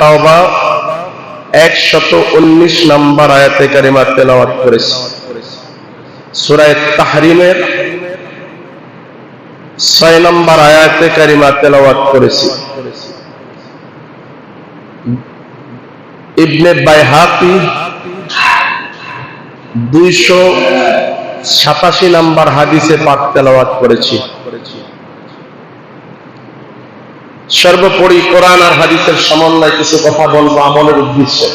তাওবা 119 নম্বর আয়াতে কারিমা তেলাওয়াত করেছি। সূরা তাহরিমের 6 নম্বর আয়াতে কারিমা তেলাওয়াত করেছি। ইবনে বাইহাকি 287 নম্বর হাদিসে পাক তেলাওয়াত করেছি। সর্বোপরি কোরআন আর হাদিসের সমন্বয়ে কিছু কথা বলবো আমলের উদ্দেশ্যে।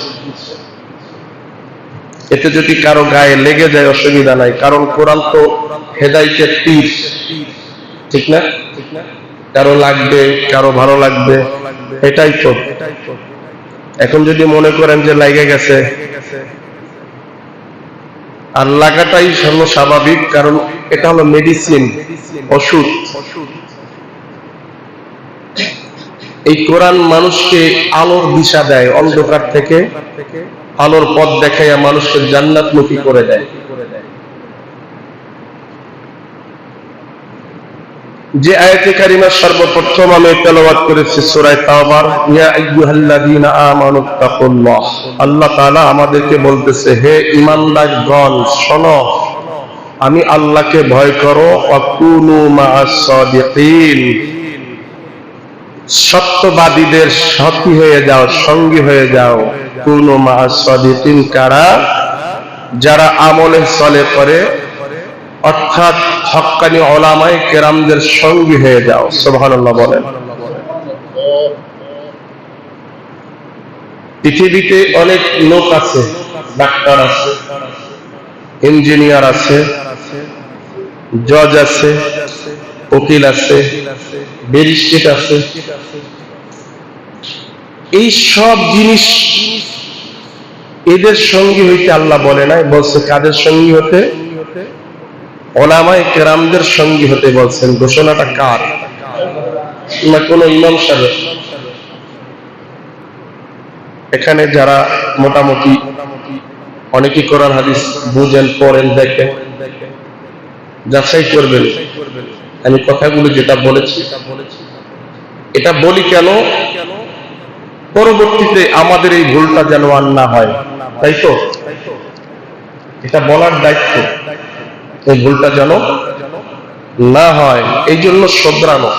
এতে যদি কারো গায়ে লেগে যায় অসুবিধা নাই, কারণ কোরআন তো হেদায়েতের তীর, ঠিক না? কারো লাগবে, কারো ভালো লাগবে, এটাই তো। এখন যদি মনে করেন যে লাগে গেছে, আর লাগাটাই স্বাভাবিক, কারণ এটা হলো মেডিসিন, ওষুধ। এই কোরআন মানুষকে আলোর দিশা দেয়, অন্ধকার থেকে আলোর পথ দেখাইয়া মানুষকে জান্নাতমুখী করে দেয়। যে আয়াতে কারিমা সর্বপ্রথম আমি তেলাওয়াত করেছি সূরা তাওবার, ইয়া আইয়ুহাল্লাযীনা আমানুত্তাকুল্লাহ, আল্লাহ তাআলা আমাদেরকে বলতেছে, হে ঈমানদারগণ শোনো, আমি আল্লাহকে ভয় করো, ওয়া কুনু মা'আস সাদিকিন, সত্যবাদীদের সাথী হয়ে যাও, সঙ্গী হয়ে যাও। কুনু মা'আস সাদিকিন কারা? যারা আমলে চলে করে, অর্থাৎ হক্কানি উলামায়ে কেরামদের সঙ্গী হয়ে যাও। সুবহানাল্লাহ বলেন। পৃথিবীতে অনেক লোক আছে, ডাক্তার আছে, ইঞ্জিনিয়ার আছে, জজ আছে, উকিল আছে, ব্যারিস্টার আছে। এই সব জিনিস এদের সঙ্গী হইতে আল্লাহ বলে নাই, বলছে কাদের সঙ্গী হতে? উলামায়ে কেরামদের সঙ্গী হতে বলছেন। ঘোষণাটা কার? না কোন ইমাম সাহেব? এখানে যারা মোটামুটি অনেকেই কোরআন হাদিস বুঝেন, পড়েন, দেখেন, যাচাই করবেন আমি কথাগুলো যেটা বলেছি। এটা বলি কেন? পরবর্তীতে আমাদের এই ভুলটা যেন আর না হয়, তাই তো এটা বলার দায়িত্ব। এই ভুলটা যেন না হয়, এই জন্য শোধরানো।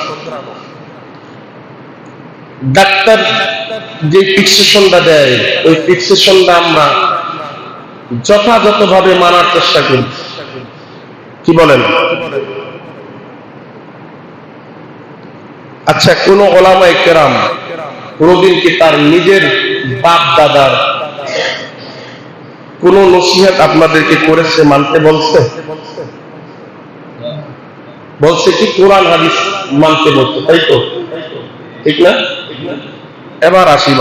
ডাক্তার যে প্রেসক্রিপশনটা দেয়, ওই প্রেসক্রিপশনটা আমরা যথাযথভাবে মানার চেষ্টা করি। কি বলেন? আচ্ছা, কোন উলামায়ে কেরাম কোনদিন কি তার নিজের বাপ দাদার কোন নসিহত আপনাদেরকে করেছে, মানতে বলছে? বলছে কি কোরআন হাদিস মানতে বলছে, তাই তো? ঠিক না? এবার আসি